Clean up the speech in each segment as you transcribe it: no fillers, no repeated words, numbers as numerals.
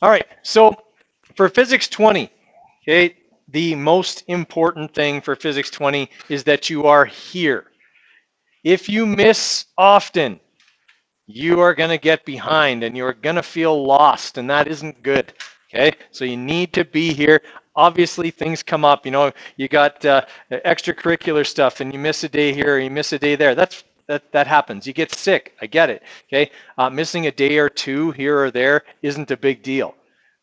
All right, so for Physics 20, okay, the most important thing for Physics 20 is that you are here. If you miss often, you are going to get behind and you're going to feel lost, and that isn't good. Okay, so you need to be here. Obviously, things come up. You know, you got extracurricular stuff, and you miss a day here, or you miss a day there. That happens. You get sick. I get it. Okay, missing a day or two here or there isn't a big deal.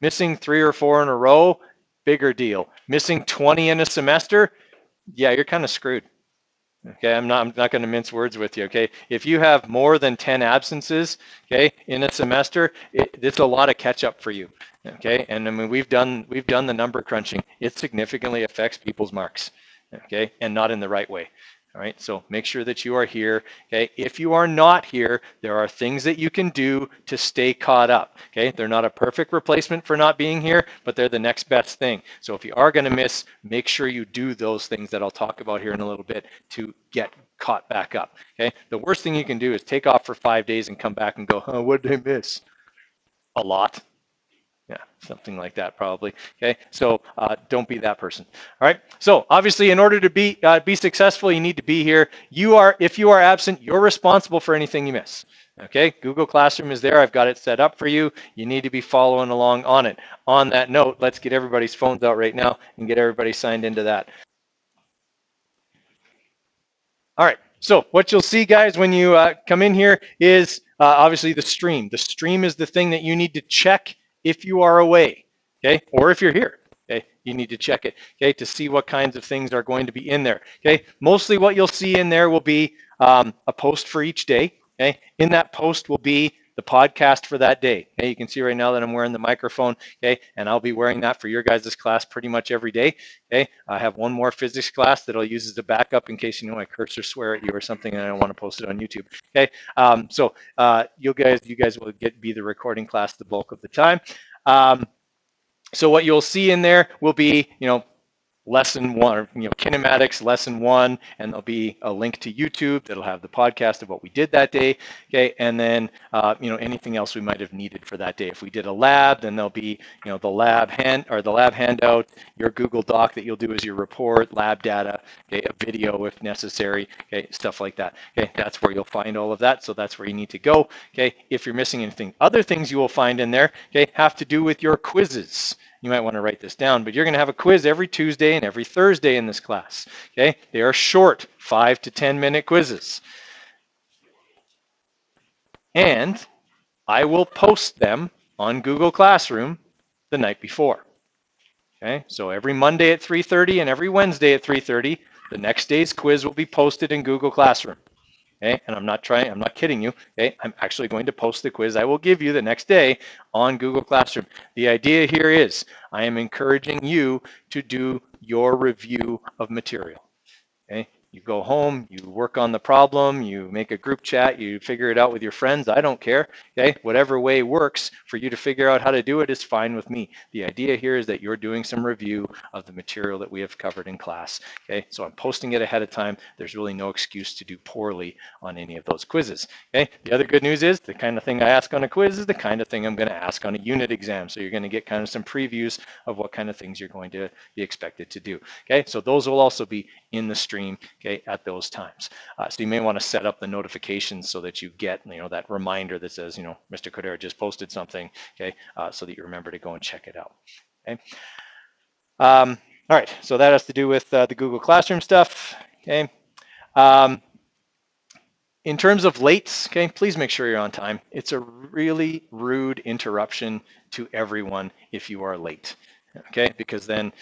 Missing 3 or 4 in a row, bigger deal. Missing 20 in a semester, yeah, you're kind of screwed. Okay, I'm not going to mince words with you. Okay, if you have more than 10 absences, okay, in a semester, it's a lot of catch up for you. Okay, and I mean we've done the number crunching. It significantly affects people's marks. Okay, and not in the right way. All right, so make sure that you are here. Okay, if you are not here, there are things that you can do to stay caught up. Okay, they're not a perfect replacement for not being here, but they're the next best thing. So if you are going to miss, make sure you do those things that I'll talk about here in a little bit to get caught back up. Okay, the worst thing you can do is take off for 5 days and come back and go, oh, what did I miss? A lot. Yeah, something like that probably. Okay, so don't be that person. All right. So obviously, in order to be successful, you need to be here. If you are absent, you're responsible for anything you miss. Okay, Google Classroom is there. I've got it set up for you. You need to be following along on it. On that note, let's get everybody's phones out right now and get everybody signed into that. All right. So what you'll see, guys, when you come in here is obviously the stream. The stream is the thing that you need to check if you are away, okay, or if you're here. Okay, you need to check it, okay, to see what kinds of things are going to be in there. Okay, mostly what you'll see in there will be a post for each day. Okay, in that post will be the podcast for that day. Okay, you can see right now that I'm wearing the microphone. Okay, and I'll be wearing that for your guys' class pretty much every day. Okay, I have one more physics class that I'll use as a backup in case I curse or swear at you or something and I don't want to post it on YouTube. Okay, so you guys will be the recording class the bulk of the time. So what you'll see in there will be, lesson 1, or kinematics lesson 1, and there'll be a link to YouTube that'll have the podcast of what we did that day. Okay, and then anything else we might have needed for that day. If we did a lab, then there'll be the lab handout, your Google Doc that you'll do as your report, lab data, okay, a video if necessary, okay, stuff like that. Okay, that's where you'll find all of that. So that's where you need to go. Okay, if you're missing anything, other things you will find in there, okay, have to do with your quizzes. You might want to write this down, but you're going to have a quiz every Tuesday and every Thursday in this class. Okay, they are short 5 to 10 minute quizzes, and I will post them on Google Classroom the night before. Okay, so every Monday at 3:30 and every Wednesday at 3:30, the next day's quiz will be posted in Google Classroom. Okay, and I'm not kidding you. Okay, I'm actually going to post the quiz I will give you the next day on Google Classroom. The idea here is I am encouraging you to do your review of material. Okay, you go home, you work on the problem, you make a group chat, you figure it out with your friends. I don't care. Okay, whatever way works for you to figure out how to do it is fine with me. The idea here is that you're doing some review of the material that we have covered in class. Okay, so I'm posting it ahead of time. There's really no excuse to do poorly on any of those quizzes. Okay, the other good news is the kind of thing I ask on a quiz is the kind of thing I'm going to ask on a unit exam. So you're going to get kind of some previews of what kind of things you're going to be expected to do. Okay, so those will also be in the stream, okay, at those times. So you may want to set up the notifications so that you get, that reminder that says, Mr. Codere just posted something, okay, so that you remember to go and check it out. Okay. All right, so that has to do with the Google Classroom stuff. Okay. In terms of lates, okay, please make sure you're on time. It's a really rude interruption to everyone if you are late. Okay, because then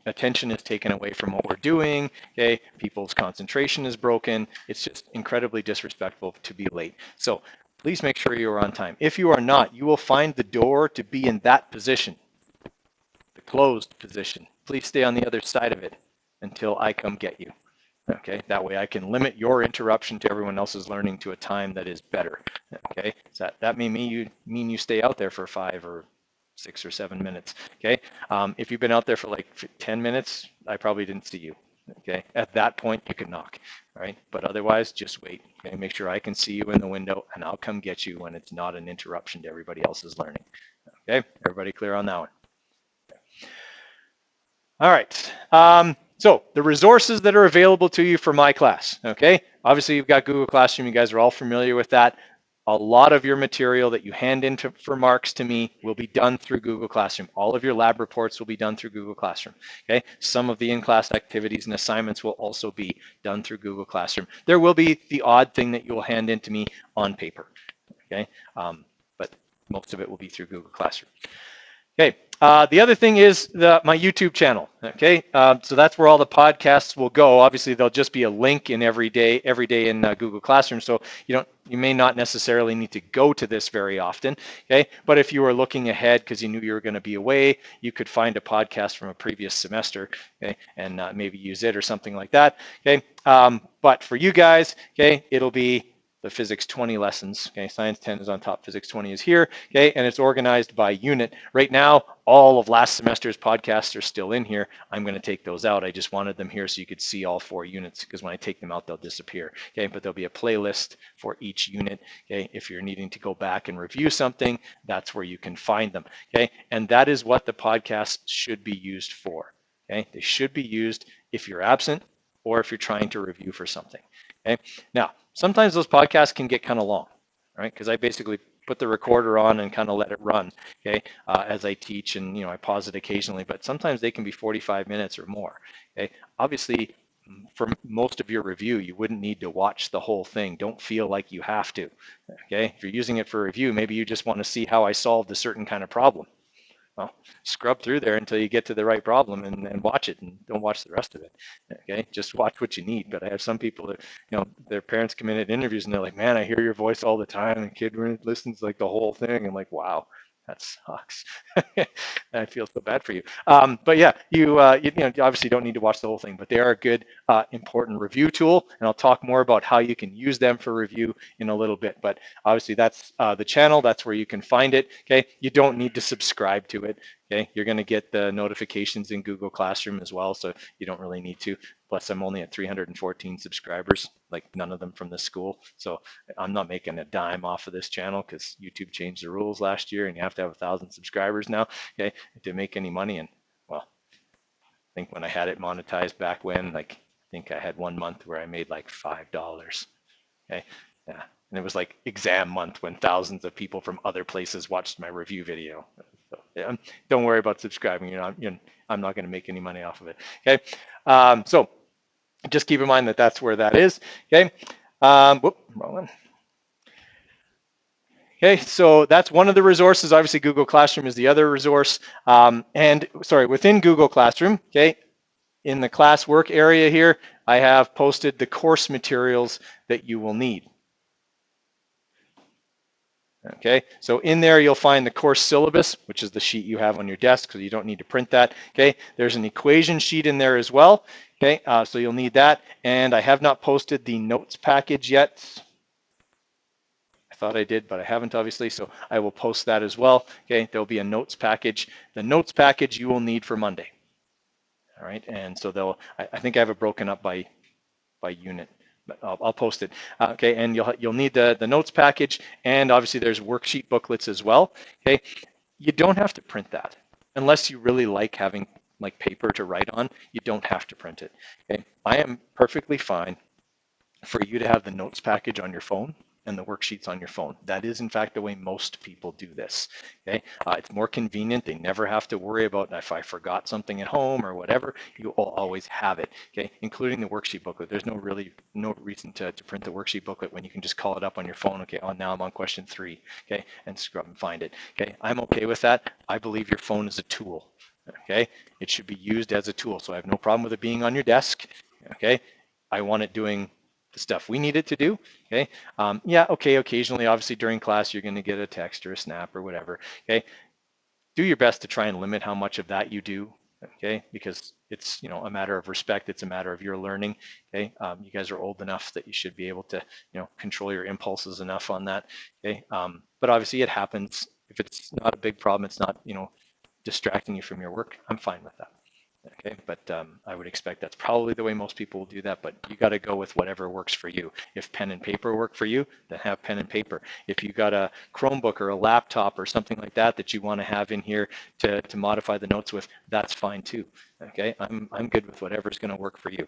attention is taken away from what we're doing. Okay, people's concentration is broken. It's just incredibly disrespectful to be late. So please make sure you are on time. If you are not, you will find the door to be in that position, the closed position. Please stay on the other side of it until I come get you. Okay, that way I can limit your interruption to everyone else's learning to a time that is better. Okay, so that may mean you stay out there for 5 or 6 or 7 minutes. Okay, if you've been out there for like 10 minutes, I probably didn't see you. Okay, at that point you can knock. All right, but otherwise just wait. Okay, make sure I can see you in the window and I'll come get you when it's not an interruption to everybody else's learning. Okay, everybody clear on that one? All right. So the resources that are available to you for my class, okay? Obviously, you've got Google Classroom. You guys are all familiar with that. A lot of your material that you hand in for marks to me will be done through Google Classroom. All of your lab reports will be done through Google Classroom, okay? Some of the in-class activities and assignments will also be done through Google Classroom. There will be the odd thing that you will hand in to me on paper, okay? But most of it will be through Google Classroom. Okay, the other thing is my YouTube channel. Okay, so that's where all the podcasts will go. Obviously, there'll just be a link in every day in Google Classroom. So you may not necessarily need to go to this very often. Okay, but if you were looking ahead because you knew you were going to be away, you could find a podcast from a previous semester, okay, and maybe use it or something like that. Okay, but for you guys, okay, it'll be the Physics 20 lessons. Okay, Science 10 is on top, Physics 20 is here. Okay, and it's organized by unit. Right now, all of last semester's podcasts are still in here. I'm going to take those out. I just wanted them here so you could see all 4 units, because when I take them out, they'll disappear. Okay, but there'll be a playlist for each unit. Okay, if you're needing to go back and review something, that's where you can find them. Okay, and that is what the podcast should be used for. Okay, they should be used if you're absent or if you're trying to review for something. Okay, now sometimes those podcasts can get kind of long, right? Because I basically put the recorder on and kind of let it run, okay, as I teach, and I pause it occasionally, but sometimes they can be 45 minutes or more. Okay, obviously, for most of your review, you wouldn't need to watch the whole thing. Don't feel like you have to. Okay, if you're using it for review, maybe you just want to see how I solved a certain kind of problem. Well, scrub through there until you get to the right problem and watch it, and don't watch the rest of it. Okay, just watch what you need. But I have some people that, their parents come in at interviews and they're like, man, I hear your voice all the time, and the kid listens like the whole thing. I'm like, wow, that sucks. I feel so bad for you. But yeah, you obviously don't need to watch the whole thing, but they are a good, important review tool, and I'll talk more about how you can use them for review in a little bit. But obviously, that's the channel. That's where you can find it. Okay, you don't need to subscribe to it. Okay, you're going to get the notifications in Google Classroom as well, so you don't really need to. Plus, I'm only at 314 subscribers, like none of them from this school. So I'm not making a dime off of this channel because YouTube changed the rules last year, and you have to have 1,000 subscribers now, okay, to make any money. And well, I think when I had it monetized back when, like, I think I had 1 month where I made like $5. Okay, yeah, and it was like exam month when thousands of people from other places watched my review video. So, yeah, don't worry about subscribing. I'm not going to make any money off of it. Okay, so just keep in mind that that's where that is. Okay, whoop, wrong one. Okay, so that's one of the resources. Obviously, Google Classroom is the other resource. Within Google Classroom, okay, in the classwork area here, I have posted the course materials that you will need. Okay, so in there you'll find the course syllabus, which is the sheet you have on your desk, so you don't need to print that. Okay, there's an equation sheet in there as well. Okay, so you'll need that, and I have not posted the notes package yet. I thought I did, but I haven't, obviously, so I will post that as well. Okay, there'll be a notes package. The notes package you will need for Monday. All right, and so I think I have it broken up by unit, but I'll post it. Okay, and you'll need the notes package, and obviously there's worksheet booklets as well. Okay, you don't have to print that unless you really like having like paper to write on. You don't have to print it. Okay, I am perfectly fine for you to have the notes package on your phone and the worksheets on your phone. That is, in fact, the way most people do this. Okay, it's more convenient. They never have to worry about if I forgot something at home or whatever. You will always have it. Okay, including the worksheet booklet. There's no reason to print the worksheet booklet when you can just call it up on your phone. Okay, now I'm on question 3. Okay, and scrub and find it. Okay, I'm okay with that. I believe your phone is a tool. Okay, it should be used as a tool. So I have no problem with it being on your desk. Okay, I want it doing the stuff we need it to do. Okay, yeah, okay, occasionally, obviously during class, you're going to get a text or a snap or whatever. Okay, do your best to try and limit how much of that you do. Okay, because it's a matter of respect. It's a matter of your learning. Okay, you guys are old enough that you should be able to control your impulses enough on that. Okay, but obviously it happens. If it's not a big problem, it's not distracting you from your work, I'm fine with that. Okay, but I would expect that's probably the way most people will do that, but you got to go with whatever works for you. If pen and paper work for you, then have pen and paper. If you got a Chromebook or a laptop or something like that that you want to have in here to modify the notes with, that's fine too. Okay, I'm good with whatever's going to work for you.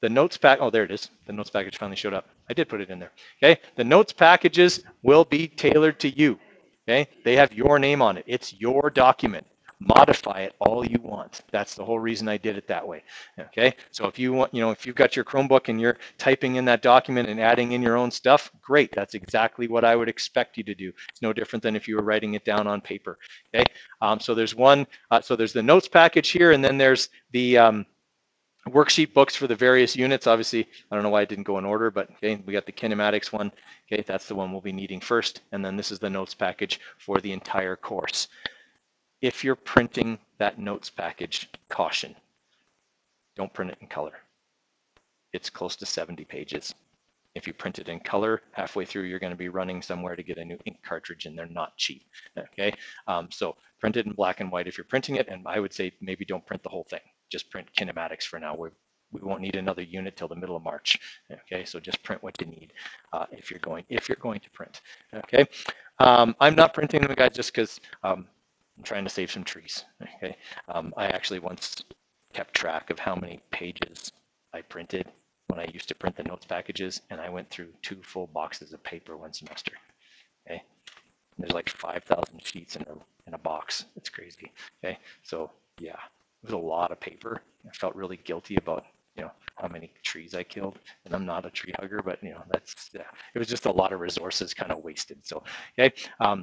The notes pack, oh, there it is. The notes package finally showed up. I did put it in there. Okay, the notes packages will be tailored to you. Okay, they have your name on it. It's your document. Modify it all you want. That's the whole reason I did it that way. Okay, so if you want, if you've got your Chromebook and you're typing in that document and adding in your own stuff, great. That's exactly what I would expect you to do. It's no different than if you were writing it down on paper. Okay, so there's so there's the notes package here, and then there's the worksheet books for the various units. Obviously, I don't know why it didn't go in order, but okay, we got the Kinematics one. Okay, that's the one we'll be needing first, and then this is the notes package for the entire course. If you're printing that notes package, caution, don't print it in color. It's close to 70 pages. If you print it in color, halfway through, you're going to be running somewhere to get a new ink cartridge, and they're not cheap. Okay, so print it in black and white if you're printing it, and I would say maybe don't print the whole thing. Just print Kinematics for now. We won't need another unit till the middle of March. Okay, so just print what you need if you're going to print. Okay, I'm not printing them, guys, just because I'm trying to save some trees. Okay, I actually once kept track of how many pages I printed when I used to print the notes packages, and I went through 2 full boxes of paper one semester. Okay, there's like 5,000 sheets in a box. It's crazy. Okay, so yeah, it was a lot of paper. I felt really guilty about how many trees I killed, and I'm not a tree hugger, but that's it was just a lot of resources kind of wasted. So okay,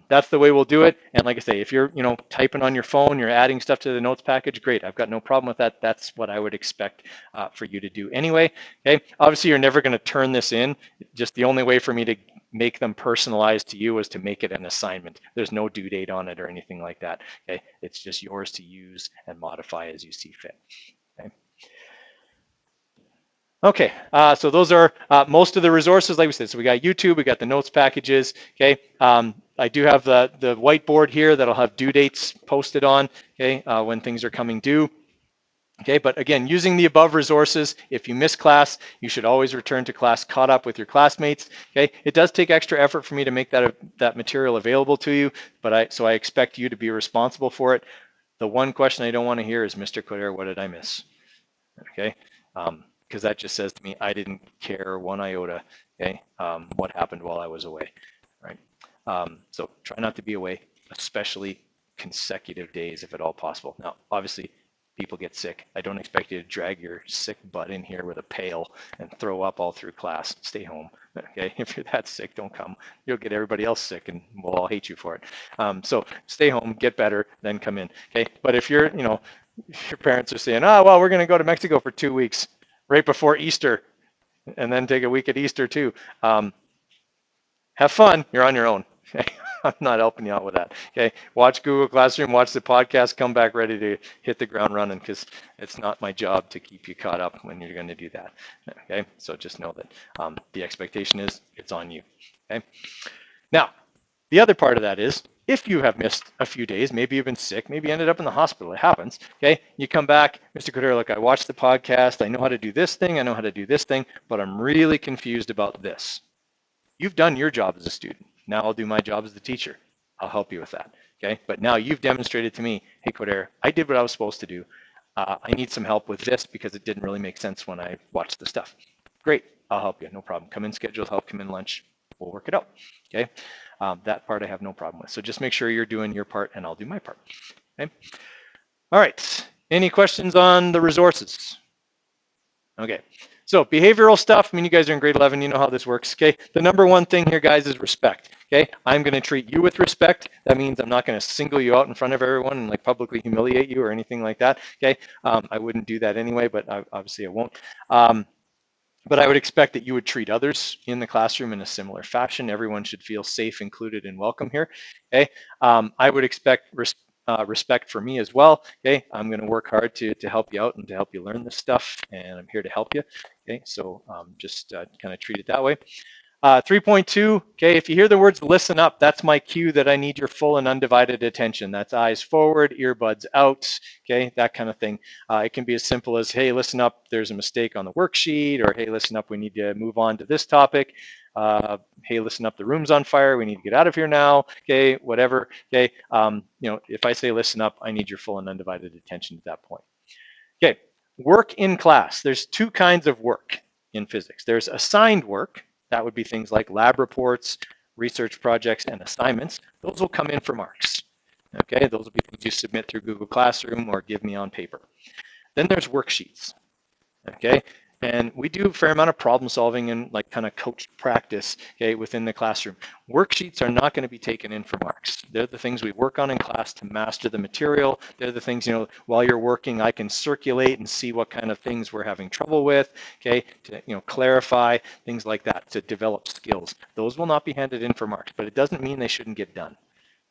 that's the way we'll do it. And like I say, if you're typing on your phone, you're adding stuff to the notes package, great. I've got no problem with that. That's what I would expect for you to do anyway. Okay, obviously you're never going to turn this in. Just the only way for me to make them personalized to you is to make it an assignment. There's no due date on it or anything like that. Okay, it's just yours to use and modify as you see fit. Okay. Okay, so those are most of the resources, like we said. So we got YouTube, we got the notes packages. Okay, I do have the whiteboard here that'll have due dates posted on. Okay, when things are coming due. Okay, but again, using the above resources, if you miss class, you should always return to class caught up with your classmates. Okay, it does take extra effort for me to make that material available to you, but so I expect you to be responsible for it. The one question I don't want to hear is, Mr. Coderre, what did I miss? Okay. Because that just says to me, I didn't care one iota, okay, what happened while I was away, right? So try not to be away, especially consecutive days if at all possible. Now, obviously, people get sick. I don't expect you to drag your sick butt in here with a pail and throw up all through class. Stay home, okay? If you're that sick, don't come. You'll get everybody else sick, and we'll all hate you for it. So stay home, get better, then come in, okay? But if you're, your parents are saying, oh, well, we're going to go to Mexico for 2 weeks right before Easter and then take a week at Easter too. Have fun. You're on your own. Okay? I'm not helping you out with that. Okay. Watch Google Classroom, watch the podcast, come back ready to hit the ground running, because it's not my job to keep you caught up when you're going to do that. Okay. So just know that the expectation is it's on you. Okay. Now, the other part of that is, if you have missed a few days, maybe you've been sick, maybe you ended up in the hospital, it happens, okay? You come back, Mr. Coderre, look, I watched the podcast, I know how to do this thing, I know how to do this thing, but I'm really confused about this. You've done your job as a student. Now I'll do my job as the teacher. I'll help you with that, okay? But now you've demonstrated to me, hey, Coderre, I did what I was supposed to do. I need some help with this because it didn't really make sense when I watched the stuff. Great, I'll help you, no problem. Come in scheduled help, come in lunch, we'll work it out, okay? That part I have no problem with. So just make sure you're doing your part and I'll do my part. Okay. All right. Any questions on the resources? Okay. So behavioral stuff, I mean, you guys are in grade 11, you know how this works. Okay. The number one thing here, guys, is respect. Okay. I'm going to treat you with respect. That means I'm not going to single you out in front of everyone and like publicly humiliate you or anything like that. Okay. I wouldn't do that anyway, but obviously I won't. But I would expect that you would treat others in the classroom in a similar fashion. Everyone should feel safe, included, and welcome here. Okay. I would expect respect for me as well. Okay. I'm going to work hard to help you out and to help you learn this stuff, and I'm here to help you. Okay. So just kind of treat it that way. 3.2, okay, if you hear the words listen up, that's my cue that I need your full and undivided attention. That's eyes forward, earbuds out, okay, that kind of thing. It can be as simple as, hey, listen up, there's a mistake on the worksheet, or hey, listen up, we need to move on to this topic. Hey, listen up, the room's on fire, we need to get out of here now, okay, whatever, okay. If I say listen up, I need your full and undivided attention at that point. Okay, work in class. There's two kinds of work in physics. There's assigned work. That would be things like lab reports, research projects, and assignments. Those will come in for marks. Okay, those will be things you submit through Google Classroom or give me on paper. Then there's worksheets. Okay, and we do a fair amount of problem solving and like kind of coached practice, okay, within the classroom. Worksheets are not going to be taken in for marks. They're the things we work on in class to master the material. They're the things, while you're working, I can circulate and see what kind of things we're having trouble with, okay, to, clarify, things like that, to develop skills. Those will not be handed in for marks, but it doesn't mean they shouldn't get done.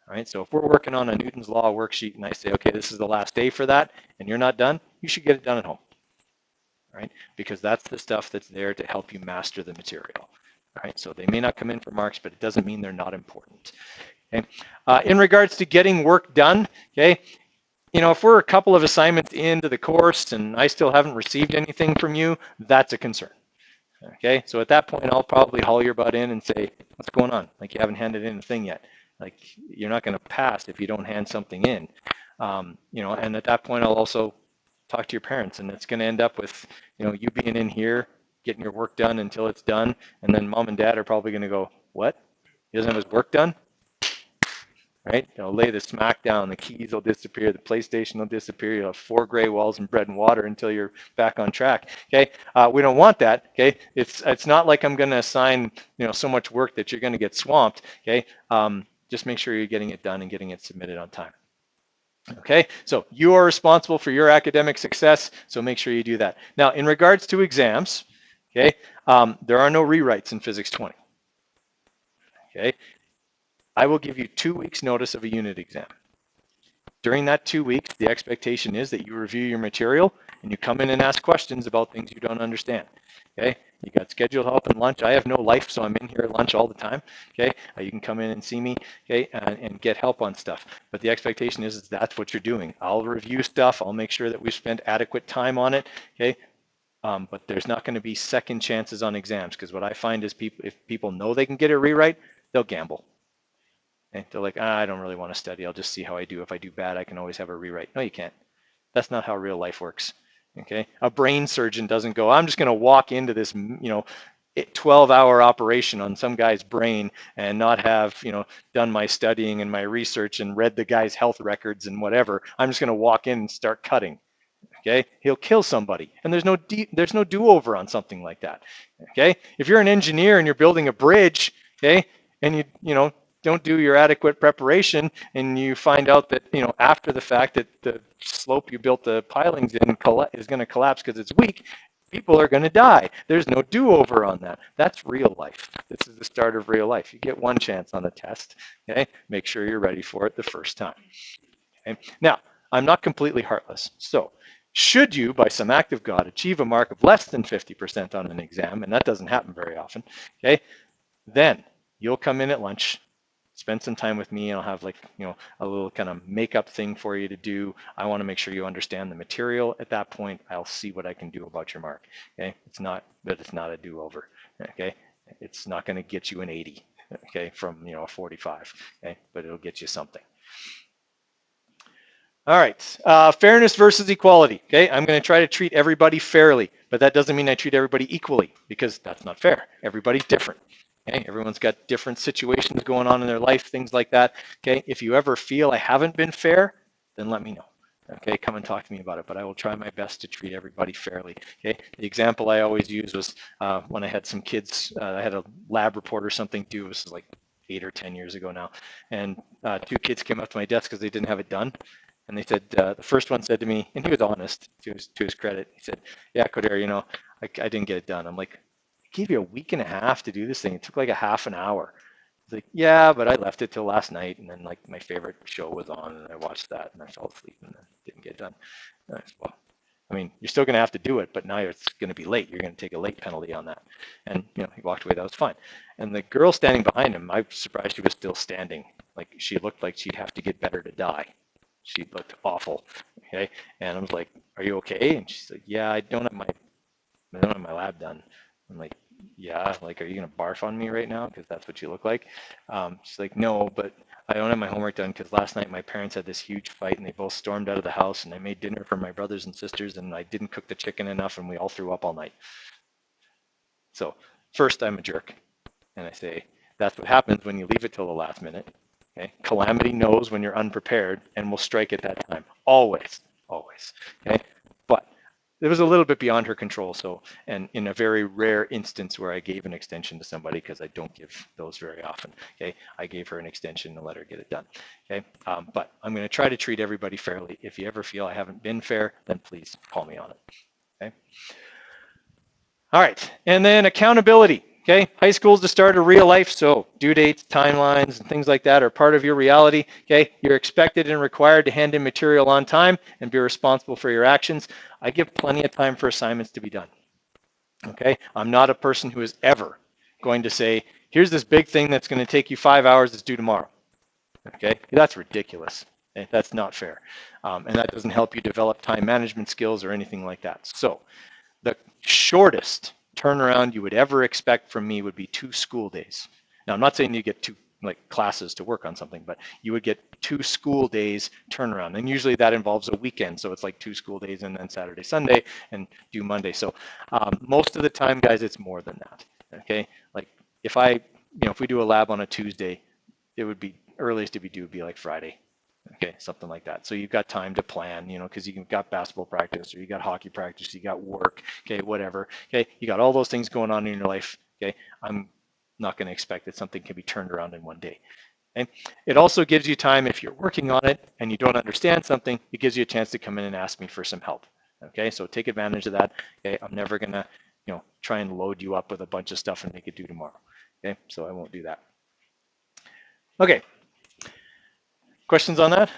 All right, so if we're working on a Newton's Law worksheet and I say, okay, this is the last day for that, and you're not done, you should get it done at home. Right? Because that's the stuff that's there to help you master the material. All right, so they may not come in for marks, but it doesn't mean they're not important. Okay, in regards to getting work done, okay, if we're a couple of assignments into the course and I still haven't received anything from you, that's a concern. Okay, so at that point, I'll probably haul your butt in and say, what's going on? Like, you haven't handed in a thing yet. Like, you're not going to pass if you don't hand something in. And at that point, I'll also talk to your parents, and it's going to end up with you being in here getting your work done until it's done, and then mom and dad are probably going to go, what, he doesn't have his work done, right? Lay the smack down, the keys will disappear, the PlayStation will disappear, you'll have 4 gray walls and bread and water until you're back on track. Okay, we don't want that. Okay, it's not like I'm going to assign so much work that you're going to get swamped. Okay, just make sure you're getting it done and getting it submitted on time. Okay, so you are responsible for your academic success, so make sure you do that. Now, in regards to exams, okay, there are no rewrites in Physics 20. Okay, I will give you 2 weeks notice of a unit exam. During that 2 weeks, the expectation is that you review your material and you come in and ask questions about things you don't understand. Okay, you got scheduled help and lunch. I have no life, so I'm in here at lunch all the time. Okay, you can come in and see me, okay, and get help on stuff. But the expectation is that's what you're doing. I'll review stuff. I'll make sure that we spend adequate time on it. Okay, but there's not going to be second chances on exams, because what I find is if people know they can get a rewrite, they'll gamble. Okay? They're like, I don't really want to study. I'll just see how I do. If I do bad, I can always have a rewrite. No, you can't. That's not how real life works. Okay, a brain surgeon doesn't go, I'm just going to walk into this 12-hour operation on some guy's brain and not have done my studying and my research and read the guy's health records and whatever. I'm just going to walk in and start cutting. Okay, he'll kill somebody, and there's no do-over on something like that. Okay, if you're an engineer and you're building a bridge, okay, and you don't do your adequate preparation, and you find out that after the fact that the slope you built the pilings in is going to collapse because it's weak, people are going to die. There's no do-over on that. That's real life. This is the start of real life. You get one chance on the test. Okay, make sure you're ready for it the first time. Okay, now I'm not completely heartless, so should you, by some act of God, achieve a mark of less than 50% on an exam, and that doesn't happen very often, okay, then you'll come in at lunch, spend some time with me, and I'll have a little kind of makeup thing for you to do. I want to make sure you understand the material. At that point, I'll see what I can do about your mark. Okay, it's not a do-over. Okay, it's not going to get you an 80. Okay, from a 45. Okay, but it'll get you something. All right, fairness versus equality. Okay, I'm going to try to treat everybody fairly, but that doesn't mean I treat everybody equally, because that's not fair. Everybody's different. Okay, everyone's got different situations going on in their life, things like that. Okay, if you ever feel I haven't been fair, then let me know. Okay, come and talk to me about it, but I will try my best to treat everybody fairly. Okay, the example I always use was when I had some kids, I had a lab report or something due. This was like 8 or 10 years ago now, and 2 kids came up to my desk because they didn't have it done. And they said, the first one said to me, and he was honest to his credit, he said, yeah, Coder, I didn't get it done. I'm like, I gave you a week and a half to do this thing. It took like a half an hour. He's like, yeah, but I left it till last night, and then like my favorite show was on, and I watched that, and I fell asleep, and then didn't get it done. Well, I mean, you're still going to have to do it, but now it's going to be late. You're going to take a late penalty on that. And, you know, he walked away. That was fine. And the girl standing behind him, I was surprised she was still standing. Like, she looked like she'd have to get better to die. She looked awful. Okay. And I was like, are you okay? And she's like, yeah, I don't have my lab done. I'm like, yeah, like, are you going to barf on me right now? Because that's what you look like. She's like, no, but I don't have my homework done because last night my parents had this huge fight and they both stormed out of the house and I made dinner for my brothers and sisters and I didn't cook the chicken enough and we all threw up all night. So first, I'm a jerk. And I say, that's what happens when you leave it till the last minute. Okay? Calamity knows when you're unprepared and will strike at that time. Always, always. Okay? But it was a little bit beyond her control. So, and in a very rare instance where I gave an extension to somebody, because I don't give those very often, okay, I gave her an extension to let her get it done. Okay, but I'm going to try to treat everybody fairly. If you ever feel I haven't been fair, then please call me on it. Okay. All right, and then accountability. Okay, high school is the start of real life, so due dates, timelines, and things like that are part of your reality. Okay, you're expected and required to hand in material on time and be responsible for your actions. I give plenty of time for assignments to be done. Okay, I'm not a person who is ever going to say, here's this big thing that's going to take you 5 hours, it's due tomorrow. Okay, that's ridiculous. Okay? That's not fair. And that doesn't help you develop time management skills or anything like that. So the shortest turnaround you would ever expect from me would be 2 school days. Now, I'm not saying you get 2 like classes to work on something, but you would get 2 school days turnaround. And usually that involves a weekend. So it's like 2 school days and then Saturday, Sunday and do Monday. So most of the time, guys, it's more than that. Okay. Like if if we do a lab on a Tuesday, it would be earliest to be due would be like Friday. Okay, something like that. So you've got time to plan, because you've got basketball practice or you got hockey practice, you got work, okay, whatever. Okay, you got all those things going on in your life. Okay, I'm not going to expect that something can be turned around in one day. Okay, it also gives you time if you're working on it and you don't understand something. It gives you a chance to come in and ask me for some help. Okay, so take advantage of that. Okay, I'm never going to, try and load you up with a bunch of stuff and make it due tomorrow. Okay, so I won't do that. Okay. Questions on that?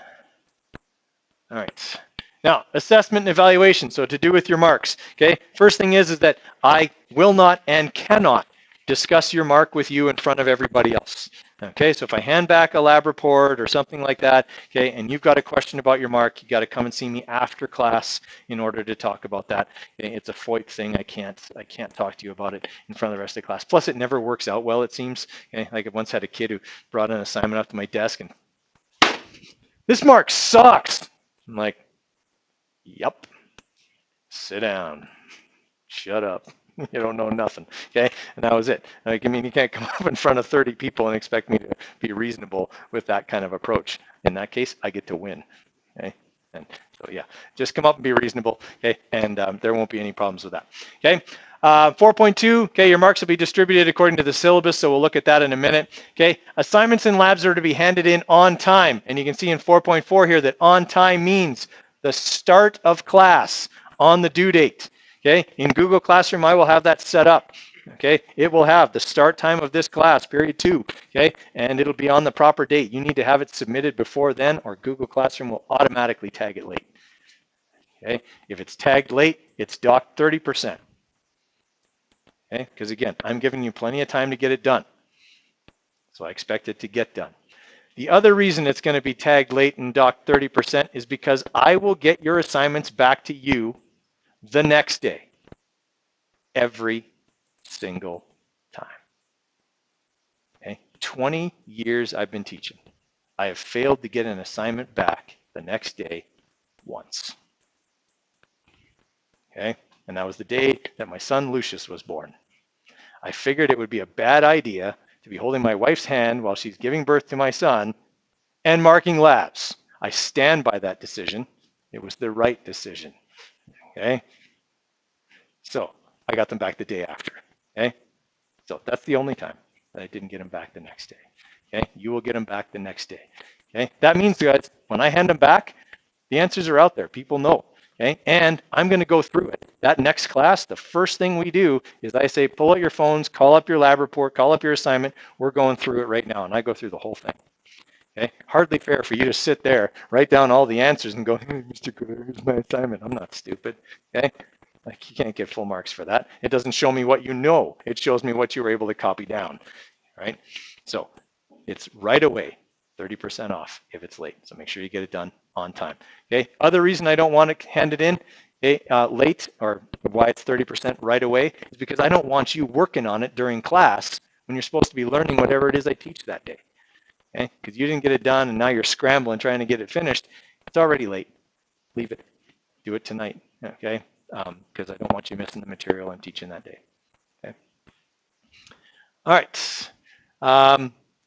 All right. Now, assessment and evaluation. So to do with your marks. Okay. First thing is that I will not and cannot discuss your mark with you in front of everybody else. Okay. So if I hand back a lab report or something like that, okay, and you've got a question about your mark, you got to come and see me after class in order to talk about that. Okay? It's a FOIP thing. I can't talk to you about it in front of the rest of the class. Plus, it never works out well, it seems. Okay? Like I once had a kid who brought an assignment up to my desk and this mark sucks. I'm like, yep, sit down, shut up. You don't know nothing, okay? And that was it. Like, I mean, you can't come up in front of 30 people and expect me to be reasonable with that kind of approach. In that case, I get to win, okay? And so, yeah, just come up and be reasonable, okay? And there won't be any problems with that, okay? 4.2, okay, your marks will be distributed according to the syllabus, so we'll look at that in a minute. Okay, assignments and labs are to be handed in on time, and you can see in 4.4 here that on time means the start of class on the due date. Okay, in Google Classroom, I will have that set up. Okay, it will have the start time of this class, period 2, okay, and it'll be on the proper date. You need to have it submitted before then, or Google Classroom will automatically tag it late. Okay, if it's tagged late, it's docked 30%. Okay, because again, I'm giving you plenty of time to get it done. So I expect it to get done. The other reason it's going to be tagged late and docked 30% is because I will get your assignments back to you the next day, every single time. Okay, 20 years I've been teaching. I have failed to get an assignment back the next day once. Okay, and that was the day that my son Lucius was born. I figured it would be a bad idea to be holding my wife's hand while she's giving birth to my son and marking labs. I stand by that decision. It was the right decision. Okay, so I got them back the day after. Okay, so that's the only time that I didn't get them back the next day. Okay, you will get them back the next day. Okay, that means, guys, when I hand them back, the answers are out there. People know. Okay, and I'm going to go through it. That next class, the first thing we do is I say, pull out your phones, call up your lab report, call up your assignment. We're going through it right now, and I go through the whole thing. Okay, hardly fair for you to sit there, write down all the answers and go, hey, Mr. Coder, here's my assignment. I'm not stupid. Okay, like you can't get full marks for that. It doesn't show me what you know. It shows me what you were able to copy down, right? So it's right away, 30% off if it's late. So make sure you get it done on time. Okay, other reason I don't want to hand it in late, or why it's 30% right away, is because I don't want you working on it during class when you're supposed to be learning whatever it is I teach that day. Okay, because you didn't get it done and now you're scrambling trying to get it finished. It's already late. Leave it. Do it tonight. Okay, because I don't want you missing the material I'm teaching that day. Okay. All right.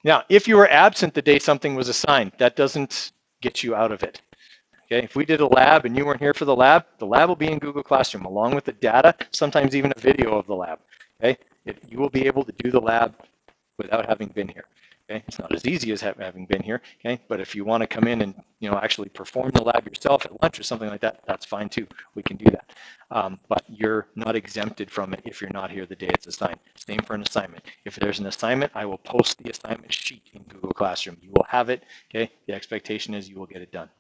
Now, if you were absent the day something was assigned, that doesn't get you out of it. Okay, if we did a lab and you weren't here for the lab will be in Google Classroom along with the data, sometimes even a video of the lab. Okay, you will be able to do the lab without having been here. Okay, it's not as easy as having been here. Okay, but if you want to come in and actually perform the lab yourself at lunch or something like that, that's fine too. We can do that. But you're not exempted from it if you're not here the day it's assigned. Same for an assignment. If there's an assignment, I will post the assignment sheet in Google Classroom. You will have it. Okay, the expectation is you will get it done.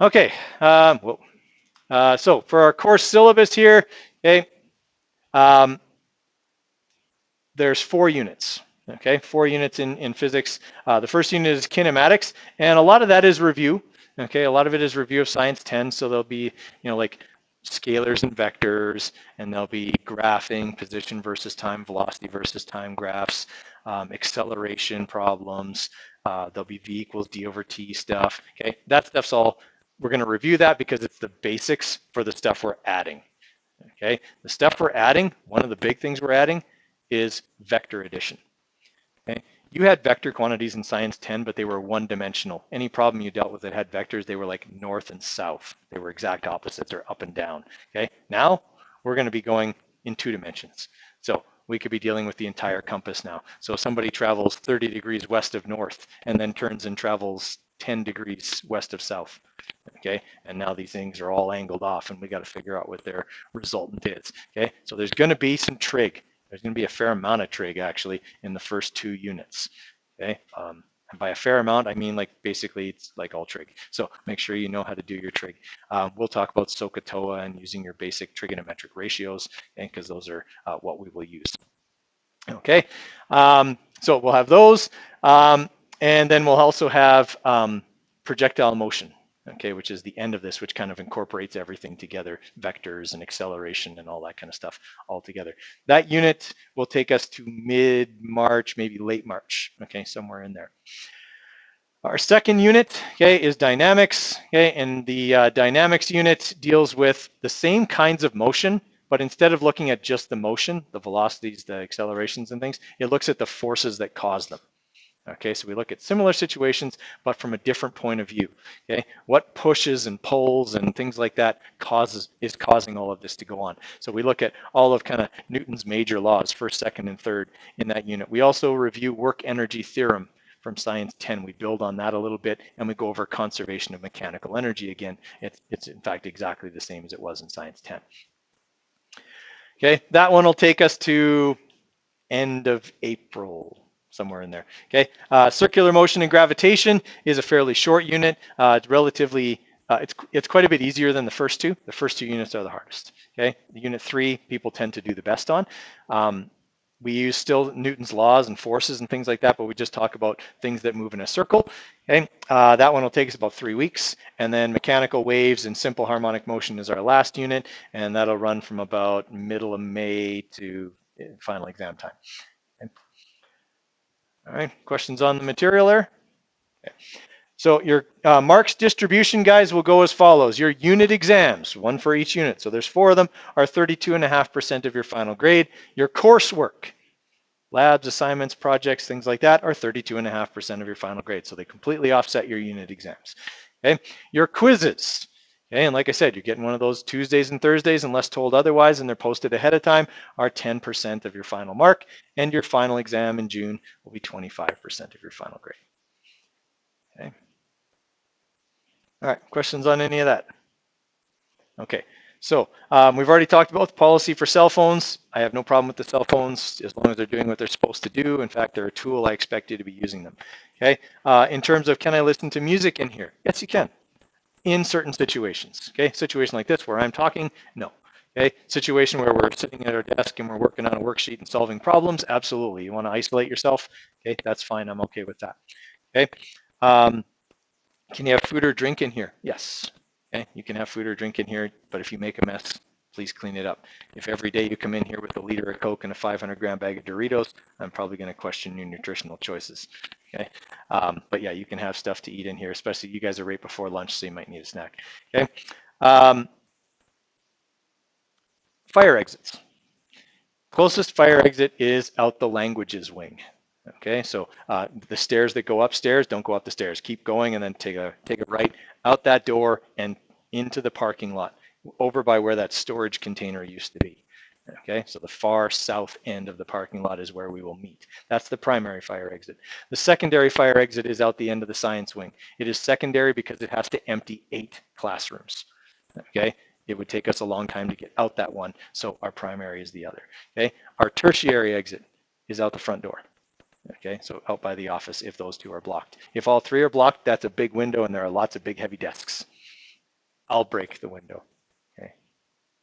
Okay, so for our course syllabus here, okay, there's 4 units. Okay, 4 units in physics. The first unit is kinematics, and a lot of that is review. Okay, a lot of it is review of Science 10. So there'll be, like scalars and vectors, and there'll be graphing, position versus time, velocity versus time graphs, acceleration problems. There'll be V equals D over T stuff. Okay, that stuff's all. We're going to review that because it's the basics for the stuff we're adding. Okay, the stuff we're adding, one of the big things we're adding is vector addition. Okay, you had vector quantities in Science 10, but they were one-dimensional. Any problem you dealt with that had vectors, they were like north and south. They were exact opposites, or up and down. Okay, now we're going to be going in 2 dimensions. So we could be dealing with the entire compass now. So somebody travels 30 degrees west of north and then turns and travels 10 degrees west of south. Okay, and now these things are all angled off and we got to figure out what their resultant is. Okay, so there's going to be some trig. There's going to be a fair amount of trig actually in the first 2 units. Okay, and by a fair amount, I mean like basically it's like all trig. So make sure you know how to do your trig. We'll talk about SOHCAHTOA and using your basic trigonometric ratios, because those are what we will use. Okay, so we'll have those, and then we'll also have projectile motion. Okay, which is the end of this, which kind of incorporates everything together, vectors and acceleration and all that kind of stuff all together. That unit will take us to mid-March, maybe late March, okay, somewhere in there. Our second unit, okay, is dynamics, okay, and the dynamics unit deals with the same kinds of motion, but instead of looking at just the motion, the velocities, the accelerations and things, it looks at the forces that cause them. Okay, so we look at similar situations, but from a different point of view. Okay, what pushes and pulls and things like that is causing all of this to go on. So we look at all of kind of Newton's major laws, first, second, and third in that unit. We also review work energy theorem from Science 10. We build on that a little bit, and we go over conservation of mechanical energy again. It's in fact exactly the same as it was in Science 10. Okay, that one will take us to end of April. Somewhere in there. Okay, circular motion and gravitation is a fairly short unit. It's relatively, it's quite a bit easier than the first 2. The first 2 units are the hardest. Okay, the unit 3 people tend to do the best on. We use still Newton's laws and forces and things like that, but we just talk about things that move in a circle. Okay, that one will take us about 3 weeks, and then mechanical waves and simple harmonic motion is our last unit, and that'll run from about middle of May to final exam time. Okay. All right, questions on the material there? Okay. So your marks distribution, guys, will go as follows. Your unit exams, 1 for each unit, so there's 4 of them, are 32.5% of your final grade. Your coursework, labs, assignments, projects, things like that, are 32.5% of your final grade. So they completely offset your unit exams. Okay, your quizzes. Okay, and like I said, you're getting one of those Tuesdays and Thursdays unless told otherwise, and they're posted ahead of time, are 10% of your final mark, and your final exam in June will be 25% of your final grade. Okay. All right, questions on any of that? Okay, So we've already talked about the policy for cell phones. I have no problem with the cell phones as long as they're doing what they're supposed to do. In fact, they're a tool. I expect you to be using them. Okay. In terms of can I listen to music in here? Yes, you can. In certain situations. Okay. Situation like this where I'm talking, no. Okay. Situation where we're sitting at our desk and we're working on a worksheet and solving problems, absolutely. You want to isolate yourself? Okay, that's fine. I'm okay with that. Okay. Can you have food or drink in here? Yes. Okay, you can have food or drink in here, but if you make a mess, please clean it up. If every day you come in here with a liter of Coke and a 500-gram bag of Doritos, I'm probably going to question your nutritional choices. Okay, but yeah, you can have stuff to eat in here, especially you guys are right before lunch, so you might need a snack. Okay, fire exits. Closest fire exit is out the languages wing. Okay, so the stairs that go upstairs, don't go up the stairs. Keep going and then take a right out that door and into the parking lot, over by where that storage container used to be. Okay, so the far south end of the parking lot is where we will meet. That's the primary fire exit. The secondary fire exit is out the end of the science wing. It is secondary because it has to empty 8 classrooms. Okay, it would take us a long time to get out that one, so our primary is the other. Okay, our tertiary exit is out the front door. Okay, so out by the office if those two are blocked. If all 3 are blocked, that's a big window and there are lots of big heavy desks. I'll break the window. Okay,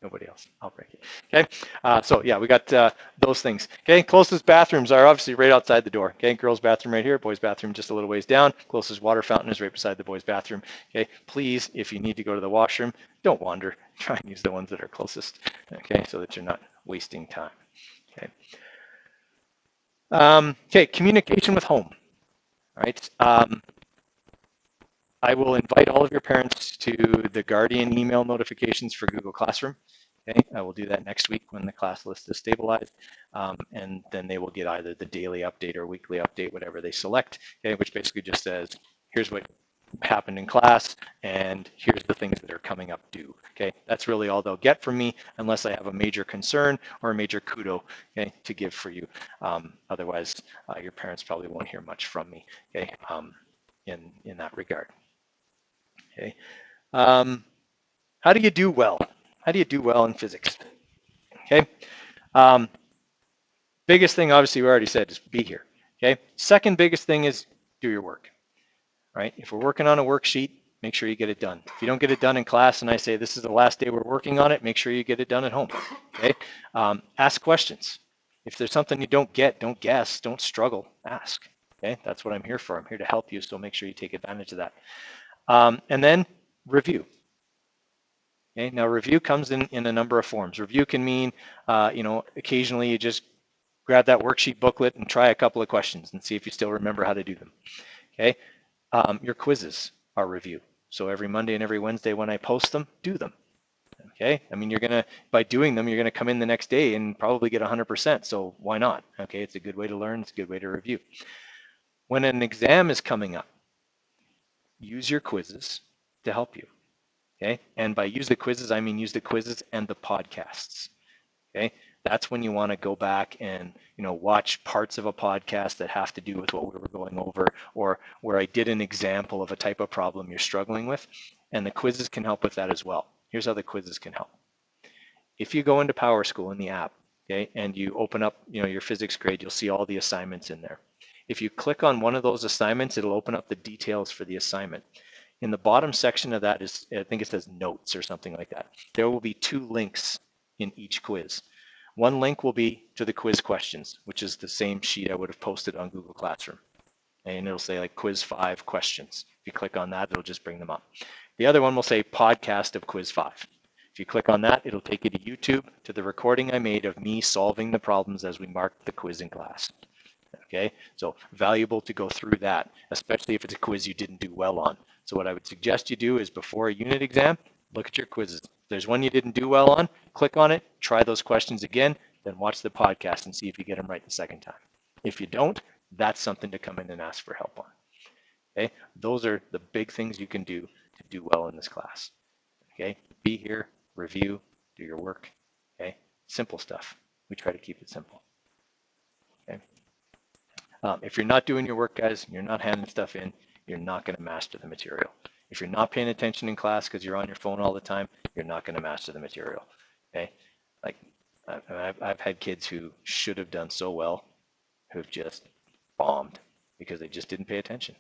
nobody else. I'll break it. Okay, so yeah, we got those things. Okay, closest bathrooms are obviously right outside the door. Okay, girls' bathroom right here, boys' bathroom just a little ways down. Closest water fountain is right beside the boys' bathroom. Okay, please, if you need to go to the washroom, don't wander. Try and use the ones that are closest. Okay, so that you're not wasting time. Okay. Okay, communication with home. All right. I will invite all of your parents to the Guardian email notifications for Google Classroom. Okay, I will do that next week when the class list is stabilized, and then they will get either the daily update or weekly update, whatever they select. Okay, which basically just says, here's what happened in class, and here's the things that are coming up due. Okay, that's really all they'll get from me, unless I have a major concern or a major kudo, okay, to give for you. Otherwise, your parents probably won't hear much from me. Okay, in that regard. Okay, how do you do well? How do you do well in physics? Okay, biggest thing, obviously, we already said is be here. Okay, second biggest thing is do your work. Right? If we're working on a worksheet, make sure you get it done. If you don't get it done in class and I say this is the last day we're working on it, make sure you get it done at home. Okay? Ask questions. If there's something you don't get, don't guess, don't struggle, ask. Okay? That's what I'm here for. I'm here to help you, so make sure you take advantage of that. And then review. Okay? Now review comes in a number of forms. Review can mean, occasionally you just grab that worksheet booklet and try a couple of questions and see if you still remember how to do them. Okay? Your quizzes are review. So every Monday and every Wednesday when I post them, do them. Okay, I mean, by doing them, you're gonna come in the next day and probably get 100%. So why not? Okay, it's a good way to learn. It's a good way to review. When an exam is coming up, use your quizzes to help you. Okay, and by use the quizzes, I mean use the quizzes and the podcasts. Okay, that's when you want to go back and watch parts of a podcast that have to do with what we were going over, or where I did an example of a type of problem you're struggling with, and the quizzes can help with that as well. Here's how the quizzes can help. If you go into Power School in the app, okay, and you open up your physics grade, you'll see all the assignments in there. If you click on one of those assignments, it'll open up the details for the assignment. In the bottom section of that is, I think it says notes or something like that. There will be 2 links in each quiz. One link will be to the quiz questions, which is the same sheet I would have posted on Google Classroom. And it'll say like quiz 5 questions. If you click on that, it'll just bring them up. The other one will say podcast of quiz 5. If you click on that, it'll take you to YouTube, to the recording I made of me solving the problems as we marked the quiz in class. Okay, so valuable to go through that, especially if it's a quiz you didn't do well on. So what I would suggest you do is before a unit exam, look at your quizzes. If there's one you didn't do well on, click on it, try those questions again, then watch the podcast and see if you get them right the second time. If you don't, that's something to come in and ask for help on. Okay, those are the big things you can do to do well in this class. Okay, be here, review, do your work. Okay, simple stuff. We try to keep it simple. Okay. If you're not doing your work, guys, you're not handing stuff in, you're not going to master the material. If you're not paying attention in class because you're on your phone all the time, you're not going to master the material. Okay, like I've had kids who should have done so well who've just bombed because they just didn't pay attention.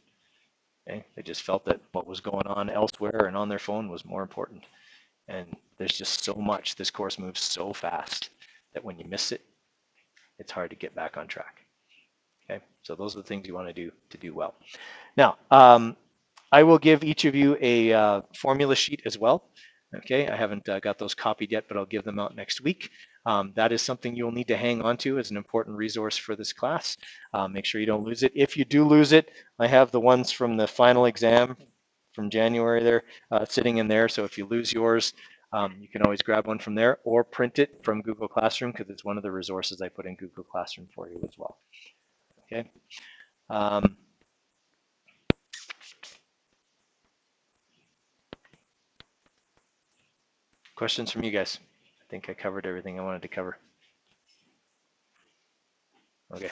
Okay, they just felt that what was going on elsewhere and on their phone was more important. And there's just so much. This course moves so fast that when you miss it, it's hard to get back on track. Okay, so those are the things you want to do well. Now, I will give each of you a formula sheet as well. Okay, I haven't got those copied yet, but I'll give them out next week. That is something you'll need to hang on to as an important resource for this class. Make sure you don't lose it. If you do lose it, I have the ones from the final exam from January there sitting in there. So if you lose yours, you can always grab one from there or print it from Google Classroom because it's one of the resources I put in Google Classroom for you as well. Okay. Questions from you guys? I think I covered everything I wanted to cover. Okay.